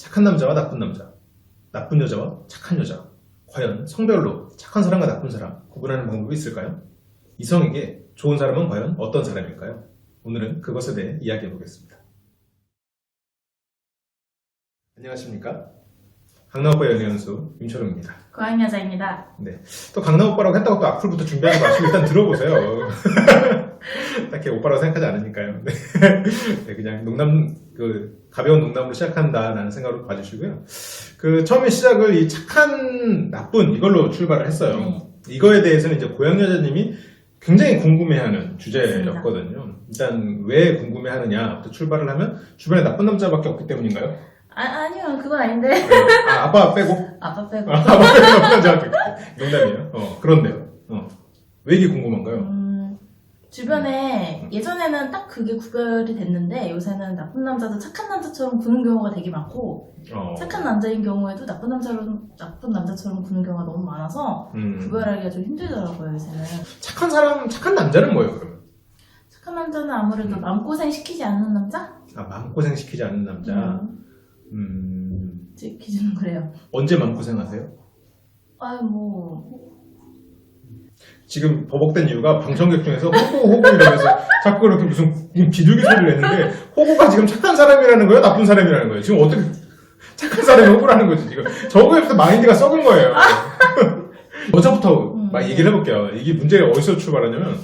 착한 남자와 나쁜 남자, 나쁜 여자와 착한 여자, 과연 성별로 착한 사람과 나쁜 사람 구분하는 방법이 있을까요? 이성에게 좋은 사람은 과연 어떤 사람일까요? 오늘은 그것에 대해 이야기해 보겠습니다. 안녕하십니까? 강남오빠 연애연수 임철웅입니다. 고양여자입니다. 네. 또 강남오빠라고 했다고 또 악플부터 준비하지 마시고 일단 들어보세요. 딱히 오빠라고 생각하지 않으니까요. 네. 네, 그냥 가벼운 농담으로 시작한다라는 생각으로 봐주시고요. 처음에 시작을 이 착한, 나쁜 이걸로 출발을 했어요. 네. 이거에 대해서는 이제 고양여자님이 굉장히 궁금해하는 주제였거든요. 일단 왜 궁금해하느냐부터 출발을 하면 주변에 나쁜 남자밖에 없기 때문인가요? 아니요, 그건 아닌데. 아빠 빼고? 아빠 빼고. 아빠 빼고 나쁜 남자밖에 없기 농담이에요. 그런데요. 왜 이게 궁금한가요? 주변에 예전에는 딱 그게 구별이 됐는데 요새는 나쁜 남자도 착한 남자처럼 구는 경우가 되게 많고 착한 남자인 경우에도 나쁜 남자처럼 구는 경우가 너무 많아서 구별하기가 좀 힘들더라고요, 요새는. 착한 남자는 뭐예요, 그러면? 착한 남자는 아무래도 마음고생 시키지 않는 남자? 마음고생 시키지 않는 남자. 제 기준은 그래요. 언제 마음고생 하세요? 지금 버벅된 이유가 방청객 중에서 호구 이러면서 자꾸 이렇게 무슨 비둘기 소리를 내는데 호구가 지금 착한 사람이라는 거예요? 나쁜 사람이라는 거예요? 지금 어떻게 착한 사람이 호구라는 거지 지금? 저거에부터 마인드가 썩은 거예요. 먼저부터 막 얘기를 해볼게요. 이게 문제가 어디서 출발하냐면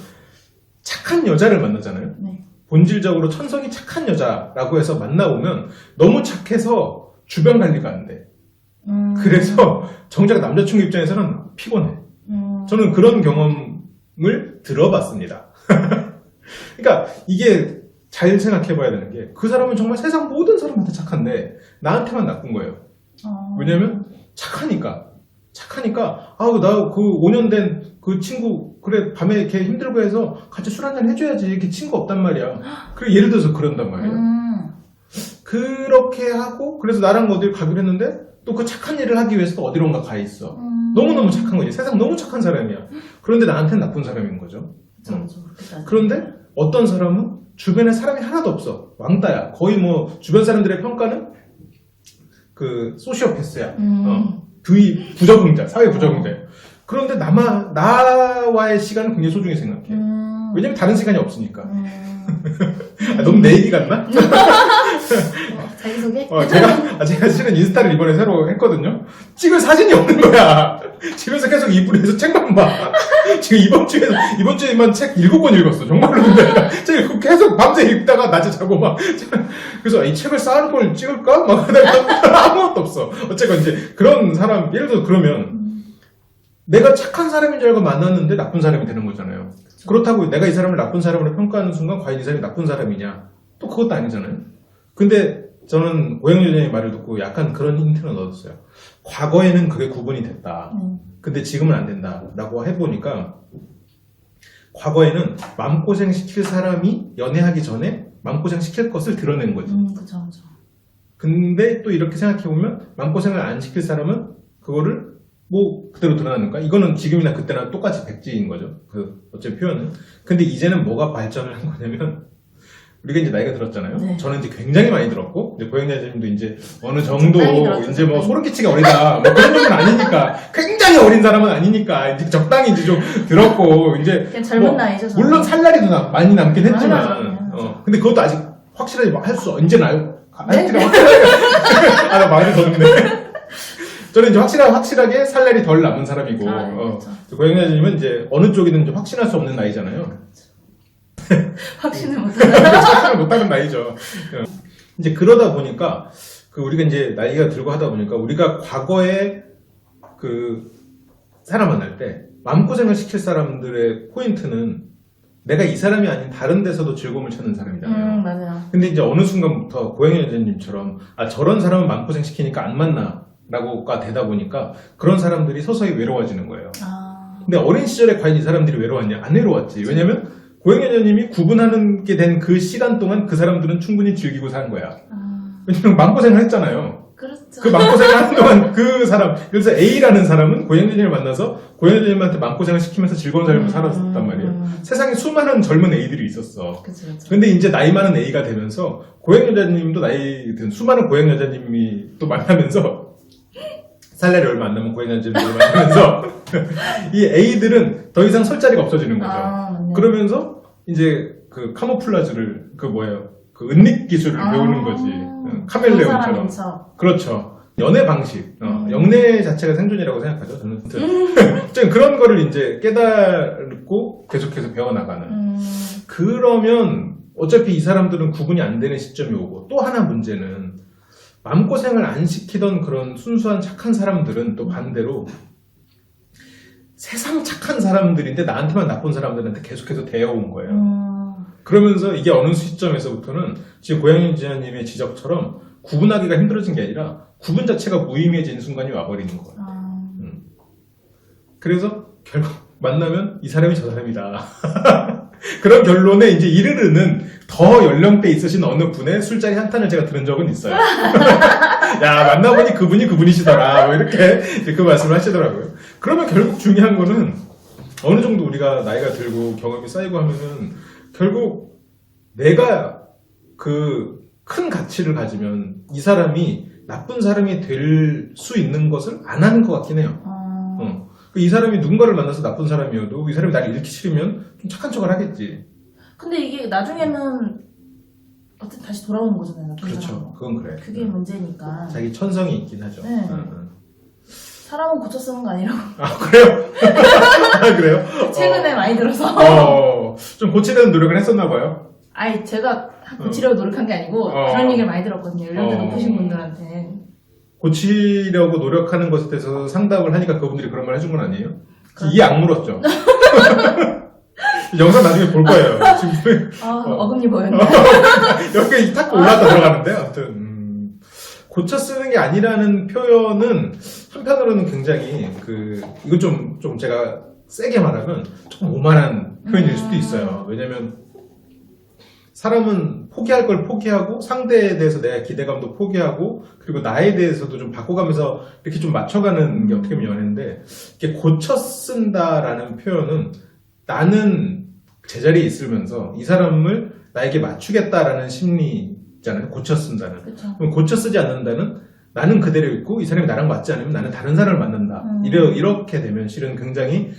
착한 여자를 만나잖아요. 네. 본질적으로 천성이 착한 여자라고 해서 만나보면 너무 착해서 주변 관리가 안 돼. 그래서 정작 남자친구 입장에서는 피곤해. 저는 그런 경험을 들어봤습니다. 그러니까 이게 잘 생각해봐야 되는 게 그 사람은 정말 세상 모든 사람한테 착한데 나한테만 나쁜 거예요. 왜냐면 착하니까 나 그 5년 된 그 친구 그래 밤에 걔 힘들고 해서 같이 술 한잔 해줘야지 이렇게 친구 없단 말이야. 그래 예를 들어서 그런단 말이에요. 그렇게 하고 그래서 나랑 어딜 가기로 했는데 또 그 착한 일을 하기 위해서 또 어디론가 가 있어. 너무너무 착한 거지. 세상 너무 착한 사람이야. 그런데 나한테는 나쁜 사람인 거죠. 그런데 어떤 사람은 주변에 사람이 하나도 없어. 왕따야. 거의 뭐 주변 사람들의 평가는 그 소시오패스야. 부적응자, 사회 부적응자. 그런데 나와의 시간은 굉장히 소중히 생각해. 왜냐면 다른 시간이 없으니까. 너무 내 얘기 같나? 자기소개? 제가 실은 인스타를 이번에 새로 했거든요. 찍을 사진이 없는 거야. 집에서 계속 이불에서 책만 봐. 지금 이번 주에만 책 7권 읽었어. 정말로. 근데 책 계속 밤새 읽다가 낮에 자고 막. 그래서 이 책을 쌓을 걸 찍을까? 막 하다가 아무것도 없어. 어쨌건 이제 그런 사람, 예를 들어 그러면 내가 착한 사람인 줄 알고 만났는데 나쁜 사람이 되는 거잖아요. 그쵸. 그렇다고 내가 이 사람을 나쁜 사람으로 평가하는 순간 과연 이 사람이 나쁜 사람이냐? 또 그것도 아니잖아요. 근데 저는 고양여자의 말을 듣고 약간 그런 힌트는 얻었어요. 과거에는 그게 구분이 됐다. 근데 지금은 안 된다라고 해보니까 과거에는 마음고생 시킬 사람이 연애하기 전에 마음고생 시킬 것을 드러낸 거지. 그쵸. 근데 또 이렇게 생각해보면 마음고생을 안 시킬 사람은 그거를 뭐 그대로 드러나는 거야. 이거는 지금이나 그때나 똑같이 백지인 거죠. 어차피 표현은. 근데 이제는 뭐가 발전을 한 거냐면 우리가 이제 나이가 들었잖아요. 네. 저는 이제 굉장히 많이 들었고 이제 고양여자님도 이제 어느 정도 이제 뭐 소름 끼치게 어리다 뭐 그런 정도는 아니니까 굉장히 어린 사람은 아니니까 이제 적당히 이제 좀 들었고 이제 젊은 나이죠. 저는. 물론 살날이 많이 남긴 했지만 근데 그것도 아직 확실하게 할 수 언제는 나 말을 더듬네. 저는 이제 확실하게 살날이 덜 남은 사람이고 그렇죠. 고양여자님은 이제 어느 쪽이든 이제 확신할 수 없는 나이잖아요. 확신을 못하는 나이죠. 이제 그러다 보니까 우리가 이제 나이가 들고 하다 보니까 우리가 과거에 사람 만날 때 마음고생을 시킬 사람들의 포인트는 내가 이 사람이 아닌 다른 데서도 즐거움을 찾는 사람이잖아요. 맞아요. 근데 이제 어느 순간부터 고양여자님처럼 저런 사람은 마음고생 시키니까 안 만나 라고가 되다 보니까 그런 사람들이 서서히 외로워지는 거예요. 근데 어린 시절에 과연 이 사람들이 외로웠냐? 안 외로웠지. 왜냐면 고양여자님이 구분하는 게 된 그 시간 동안 그 사람들은 충분히 즐기고 산 거야. 왜냐면 마음고생을 했잖아요. 그쵸. 그 마음고생을 하는 동안 그 사람, 그래서 A라는 사람은 고양이를 만나서 고양이님한테 마음고생을 시키면서 즐거운 삶을 살았단 말이에요. 세상에 수많은 젊은 A들이 있었어. 그쵸. 근데 이제 나이 많은 A가 되면서 고양 여자님도 나이 든 수많은 고양 여자님이 또 만나면서 살 날이 얼마 안 남은 고양 여자님을 만나면서 이 A들은 더 이상 설 자리가 없어지는 거죠. 맞네. 그러면서 이제 그 카모플라즈를 그 뭐예요? 그 은닉 기술을 배우는 거지. 카멜레온처럼. 그렇죠. 연애 방식, 영내 자체가 생존이라고 생각하죠. 저는 좀 그런 거를 이제 깨닫고 계속해서 배워나가는. 그러면 어차피 이 사람들은 구분이 안 되는 시점이 오고 또 하나 문제는 마음고생을 안 시키던 그런 순수한 착한 사람들은 또 반대로 세상 착한 사람들인데 나한테만 나쁜 사람들한테 계속해서 대어온 거예요. 그러면서 이게 어느 시점에서부터는 지금 고양이 지아님의 지적처럼 구분하기가 힘들어진 게 아니라 구분 자체가 무의미해지는 순간이 와버리는 거예요. 그래서 결국 만나면 이 사람이 저 사람이다. 그런 결론에 이제 이르르는 더 연령대 있으신 어느 분의 술자리 한탄을 제가 들은 적은 있어요. 야, 만나보니 그분이 그분이시더라. 뭐 이렇게 이제 그 말씀을 하시더라고요. 그러면 결국 중요한 거는 어느 정도 우리가 나이가 들고 경험이 쌓이고 하면은 결국 내가 그 큰 가치를 가지면 이 사람이 나쁜 사람이 될 수 있는 것을 안 하는 것 같긴 해요. 이 사람이 누군가를 만나서 나쁜 사람이어도 이 사람이 나를 잃기 싫으면 좀 착한 척을 하겠지. 근데 이게 나중에는 어쨌든 다시 돌아오는 거잖아요. 그렇죠. 사람은. 그건 그래. 그게 문제니까. 자기 천성이 있긴 하죠. 네. 사람은 고쳐 쓰는 거 아니라고. 아, 그래요? 아, 그래요? 최근에 많이 들어서. 좀 고치려는 노력을 했었나 봐요. 아니, 제가 고치려고 노력한 게 아니고 그런 얘기를 많이 들었거든요. 연령대 높으신 분들한테. 고치려고 노력하는 것에 대해서 상담을 하니까 그분들이 그런 말 해준 건 아니에요? 이해 안 물었죠? 영상 나중에 볼 거예요. 지금 어금니 보였네. 여기 탁 올라갔다 들어가는데, 아무튼 고쳐 쓰는 게 아니라는 표현은 한편으로는 굉장히 이거 좀 제가 세게 말하면 좀 오만한 표현일 수도 있어요. 왜냐면 사람은 포기할 걸 포기하고 상대에 대해서 내가 기대감도 포기하고 그리고 나에 대해서도 좀 바꿔가면서 이렇게 좀 맞춰가는 게 어떻게 보면 연애인데 이렇게 고쳐 쓴다라는 표현은 나는 제자리에 있으면서 이 사람을 나에게 맞추겠다라는 심리잖아요. 고쳐 쓴다는. 그쵸. 그럼 고쳐 쓰지 않는다는 나는 그대로 있고 이 사람이 나랑 맞지 않으면 나는 다른 사람을 만난다. 이렇게 되면 실은 굉장히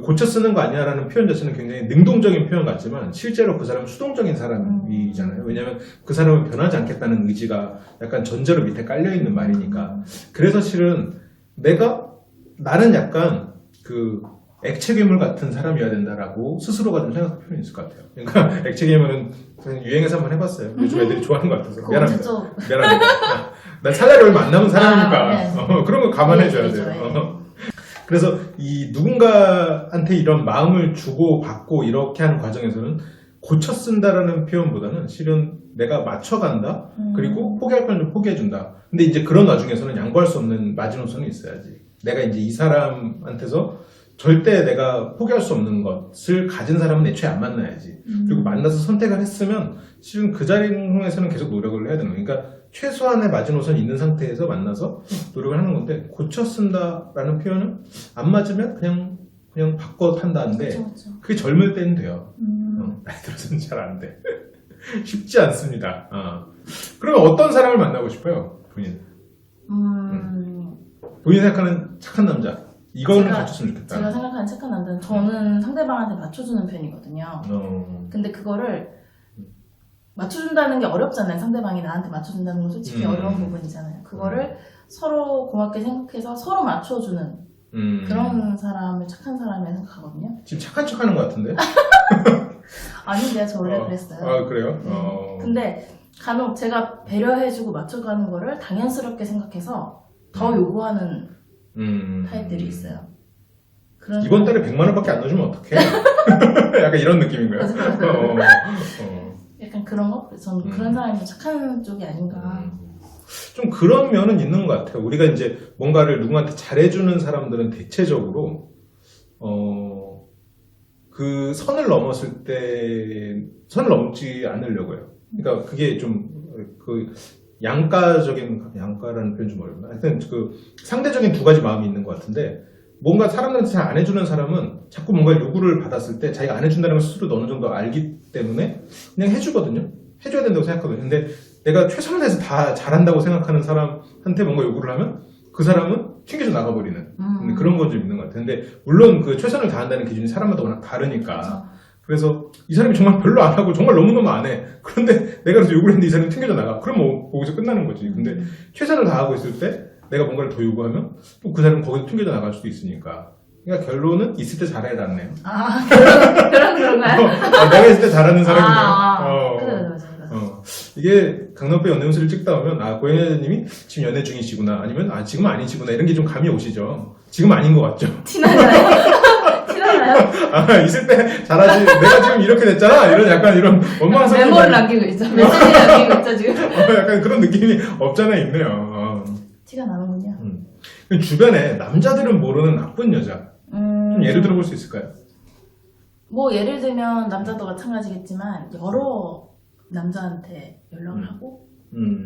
고쳐 쓰는 거 아니야라는 표현 자체는 굉장히 능동적인 표현 같지만 실제로 그 사람은 수동적인 사람이잖아요. 왜냐하면 그 사람은 변하지 않겠다는 의지가 약간 전제로 밑에 깔려있는 말이니까. 그래서 실은 나는 약간 액체 괴물 같은 사람이어야 된다라고 스스로가 좀 생각할 필요는 있을 것 같아요. 그러니까 액체 괴물은 유행해서 한번 해봤어요. 요즘 애들이 좋아하는 것 같아서. 미안합니다. 난 살날이 얼마 안 남은 사람이니까 그런 거 감안해줘야 돼요. 그래서 이 누군가한테 이런 마음을 주고 받고 이렇게 하는 과정에서는 고쳐 쓴다라는 표현보다는 실은 내가 맞춰간다. 그리고 포기할 건 좀 포기해준다. 근데 이제 그런 와중에서는 양보할 수 없는 마지노선이 있어야지. 내가 이제 이 사람한테서 절대 내가 포기할 수 없는 것을 가진 사람은 애초에 안 만나야지. 그리고 만나서 선택을 했으면 실은 그 자리에서는 계속 노력을 해야 되는 거예요. 그러니까 최소한의 마지노선이 있는 상태에서 만나서 노력을 하는 건데 고쳐 쓴다라는 표현은 안 맞으면 그냥 바꿔 한다는데 그쵸. 그게 젊을 때는 돼요. 나이 들어서는 잘 안 돼. 쉽지 않습니다. 그러면 어떤 사람을 만나고 싶어요? 본인이 생각하는 착한 남자. 이거는 갖췄으면 좋겠다. 제가 생각하는 착한 남자는 저는 상대방한테 맞춰주는 편이거든요. 근데 그거를 맞춰준다는 게 어렵잖아요. 상대방이 나한테 맞춰준다는 건 솔직히 어려운 부분이잖아요. 그거를 서로 고맙게 생각해서 서로 맞춰주는 그런 사람을 착한 사람이라 생각하거든요. 지금 착한 척 하는 것 같은데? 아닌데요. 저 원래 그랬어요. 아, 그래요? 근데 간혹 제가 배려해주고 맞춰가는 거를 당연스럽게 생각해서 더 요구하는 타입들이 있어요. 이번 달에 100만 원밖에 안 넣어주면 어떡해? 약간 이런 느낌인가요? 약간 그런 거? 저는 그런 사람이 좀 착한 쪽이 아닌가. 좀 그런 면은 있는 것 같아요. 우리가 이제 뭔가를 누구한테 잘해주는 사람들은 대체적으로 그 선을 넘었을 때 선을 넘지 않으려고 해요. 그러니까 그게 좀 양가라는 표현 좀 어렵나? 하여튼 그 상대적인 두 가지 마음이 있는 것 같은데, 뭔가 사람들한테 잘 안 해주는 사람은 자꾸 뭔가 요구를 받았을 때 자기가 안 해준다는 걸 스스로도 어느 정도 알기 때문에 그냥 해주거든요. 해줘야 된다고 생각하거든요. 근데 내가 최선을 다해서 다 잘한다고 생각하는 사람한테 뭔가 요구를 하면 그 사람은 튕겨져 나가버리는 그런 건 좀 있는 것 같아요. 근데 물론 그 최선을 다한다는 기준이 사람마다 워낙 다르니까. 그래서 이 사람이 정말 별로 안 하고 정말 너무너무 안 해. 그런데 내가 그래서 요구를 했는데 이 사람이 튕겨져 나가. 그럼 뭐 거기서 끝나는 거지. 근데 최선을 다하고 있을 때 내가 뭔가를 더 요구하면 또 그 사람은 거기서 튕겨져 나갈 수도 있으니까. 그러니까 결론은 있을 때 잘해라네요. 그런가요? 내가 있을 때 잘하는 사람이네요. 그래. 이게 강남배 연애운수를 찍다 보면 고현혜님이 지금 연애 중이시구나, 아니면 지금은 아니시구나, 이런 게 좀 감이 오시죠. 지금 아닌 것 같죠. 티나나요? 있을 때 잘하지. 내가 지금 이렇게 됐잖아. 이런 원망스러운 메모를 남기고 있죠. 메시지를 남기고 있죠 지금. 약간 그런 느낌이 없잖아 있네요. 티가 나는군요. 주변에 남자들은 모르는 나쁜 여자. 좀 예를 들어볼 수 있을까요? 뭐 예를 들면 남자도 마찬가지겠지만 여러 남자한테 연락을 하고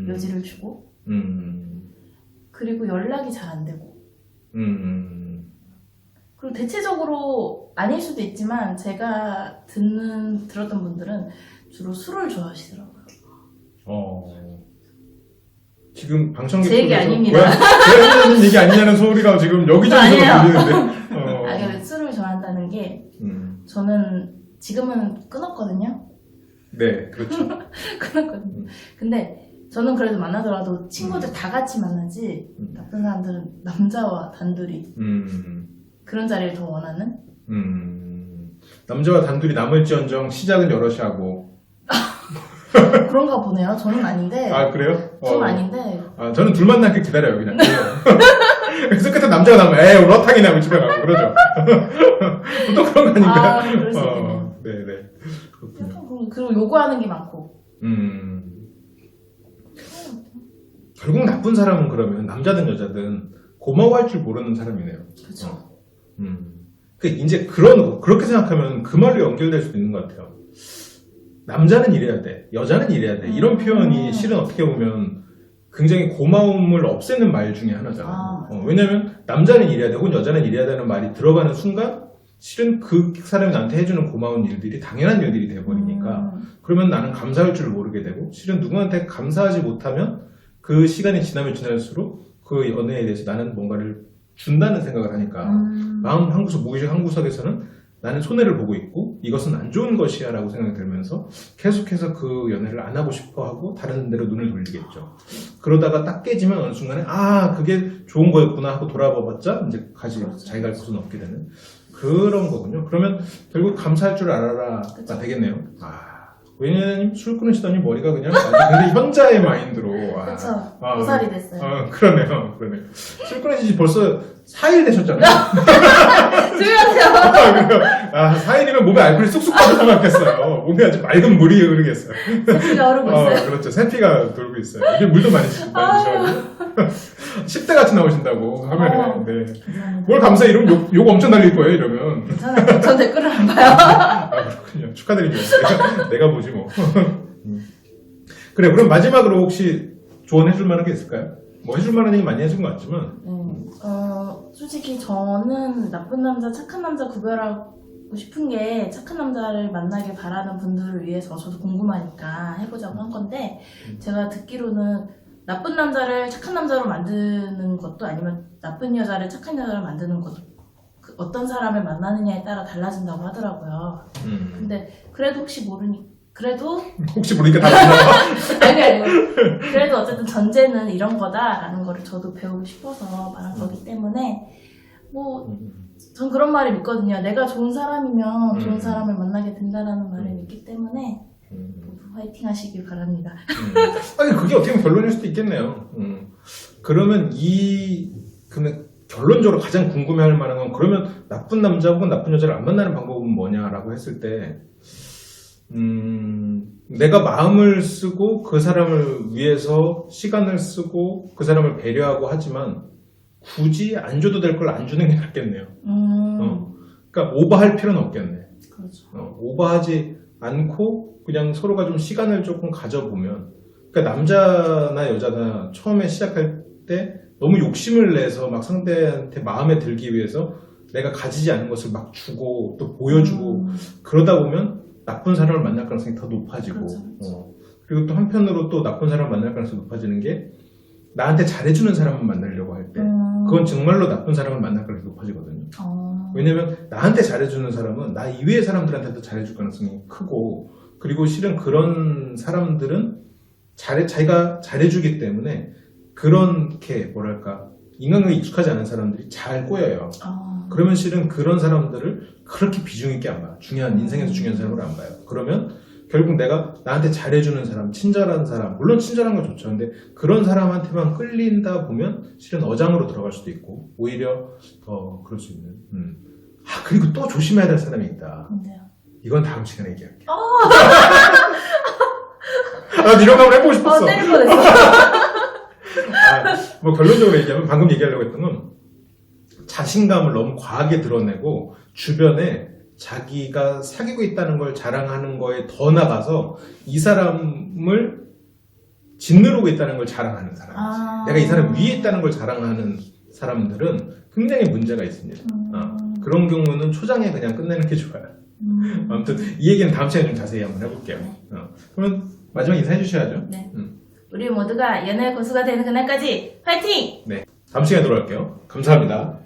여지를 주고 그리고 연락이 잘 안 되고 그리고 대체적으로 아닐 수도 있지만 제가 들었던 분들은 주로 술을 좋아하시더라고요. 지금 방청객 제 얘기 아닙니다. 고양이라는 얘기 아니냐는 소리가 지금 여기저기서 들리는데. 근데 술을 좋아한다는 게 저는 지금은 끊었거든요. 네, 그렇죠. 끊었거든요. 근데 저는 그래도 만나더라도 친구들 다 같이 만나지 나쁜 사람들은 남자와 단둘이 그런 자리를 더 원하는? 남자와 단둘이 남을지언정 시작은 여럿이 하고. 그런가 보네요. 저는 아닌데. 그래요? 저는 아닌데. 저는 둘 만나게 기다려요, 그냥. 그래서 끝에 남자가 나오면 러탕이나 하고 집에 가고 그러죠. 또 그런 거 아닌가요? 그럴 수 있겠네요. 네네. 그렇군요. 그리고 요구하는 게 많고. 결국 나쁜 사람은 그러면 남자든 여자든 고마워할 줄 모르는 사람이네요. 그렇죠. 이제 그렇게 생각하면 그 말로 연결될 수도 있는 것 같아요. 남자는 이래야 돼, 여자는 이래야 돼. 이런 표현이 실은 어떻게 보면 굉장히 고마움을 없애는 말 중에 하나잖아요. 왜냐면 남자는 이래야 되고 여자는 이래야 되는 말이 들어가는 순간 실은 그 사람이 나한테 해주는 고마운 일들이 당연한 일들이 돼버리니까 그러면 나는 감사할 줄 모르게 되고 실은 누구한테 감사하지 못하면 그 시간이 지나면 지날수록 그 연애에 대해서 나는 뭔가를 준다는 생각을 하니까 마음 한구석, 무의식 한구석에서는 나는 손해를 보고 있고 이것은 안 좋은 것이야 라고 생각이 들면서 계속해서 그 연애를 안 하고 싶어 하고 다른 데로 눈을 돌리겠죠. 그러다가 딱 깨지면 어느 순간에 그게 좋은 거였구나 하고 돌아봐봤자 이제 자기가 할 곳은 없게 되는 그런 거군요. 그러면 결국 감사할 줄 알아라가 되겠네요. 왜냐면 술 끊으시더니 머리가 그냥 굉장히 현자의 마인드로. 그렇죠. 고살이 됐어요. 그러네요. 술 끊으신 지 벌써 4일 되셨잖아요. 조용하세요. 4일이면 몸에 알코올이 쑥쑥 빠져나갔겠어요. 몸에 아주 맑은 물이 흐르겠어요. 세피가 흐르고 있어요. 그렇죠. 세피가 돌고 있어요. 이게 물도 많이 드셔가지고. 10대 같이 나오신다고 하면은. 네. 뭘 감사해 이러면 욕 엄청 날릴 거예요, 이러면. 괜찮아요. 전 댓글을 안 봐요. 그렇군요. 축하드립니다. 내가 보지 뭐. 그래, 그럼 마지막으로 혹시 조언해줄 만한 게 있을까요? 뭐 해줄 만한 얘기 많이 해준 것 같지만. 솔직히 저는 나쁜 남자, 착한 남자 구별하고 싶은 게 착한 남자를 만나길 바라는 분들을 위해서 저도 궁금하니까 해보자고 한 건데 제가 듣기로는 나쁜 남자를 착한 남자로 만드는 것도 아니면 나쁜 여자를 착한 여자로 만드는 것도 어떤 사람을 만나느냐에 따라 달라진다고 하더라고요. 근데 그래도 혹시 모르니까 다 나와. 아니 그래도 어쨌든 전제는 이런 거다라는 거를 저도 배우고 싶어서 말한 거기 때문에 전 그런 말을 믿거든요. 내가 좋은 사람이면 좋은 사람을 만나게 된다라는 말을 믿기 때문에 모두 화이팅 하시길 바랍니다. 그게 어떻게 보면 결론일 수도 있겠네요. 그러면 결론적으로 가장 궁금해할 만한 건 그러면 나쁜 남자 혹은 나쁜 여자를 안 만나는 방법은 뭐냐라고 했을 때 내가 마음을 쓰고 그 사람을 위해서 시간을 쓰고 그 사람을 배려하고 하지만 굳이 안 줘도 될 걸 안 주는 게 낫겠네요. 그러니까 오버할 필요는 없겠네. 그렇죠. 오버하지 않고 그냥 서로가 좀 시간을 조금 가져보면 그러니까 남자나 여자나 처음에 시작할 때 너무 욕심을 내서 막 상대한테 마음에 들기 위해서 내가 가지지 않은 것을 막 주고 또 보여주고 그러다 보면 나쁜 사람을 만날 가능성이 더 높아지고 그렇죠, 그렇죠. 그리고 또 한편으로 또 나쁜 사람을 만날 가능성이 높아지는 게 나한테 잘해주는 사람을 만나려고 할 때 그건 정말로 나쁜 사람을 만날 가능성이 높아지거든요. 왜냐면 나한테 잘해주는 사람은 나 이외의 사람들한테도 잘해줄 가능성이 크고 그리고 실은 그런 사람들은 자기가 잘해주기 때문에 그렇게 뭐랄까 인간관계에 익숙하지 않은 사람들이 잘 꼬여요. 그러면 실은 그런 사람들을 그렇게 비중 있게 안 봐요. 인생에서 중요한 사람으로 안 봐요. 그러면 결국 내가 나한테 잘해주는 사람, 친절한 사람, 물론 친절한 건 좋죠. 근데 그런 사람한테만 끌린다 보면 실은 어장으로 들어갈 수도 있고 오히려 더 그럴 수 있는. 그리고 또 조심해야 될 사람이 있다. 뭔데요? 이건 다음 시간에 얘기할게요. 이런 거 한번 해보고 싶었어. 때릴 뻔했어. 뭐 결론적으로 얘기하면 방금 얘기하려고 했던 건 자신감을 너무 과하게 드러내고 주변에 자기가 사귀고 있다는 걸 자랑하는 거에 더 나가서 이 사람을 짓누르고 있다는 걸 자랑하는 사람. 내가 이 사람 위에 있다는 걸 자랑하는 사람들은 굉장히 문제가 있습니다. 그런 경우는 초장에 그냥 끝내는 게 좋아요. 아무튼 이 얘기는 다음 시간에 좀 자세히 한번 해볼게요. 그러면 마지막 인사해 주셔야죠. 네. 우리 모두가 연애 고수가 되는 그날까지 화이팅! 네. 다음 시간에 돌아올게요. 감사합니다.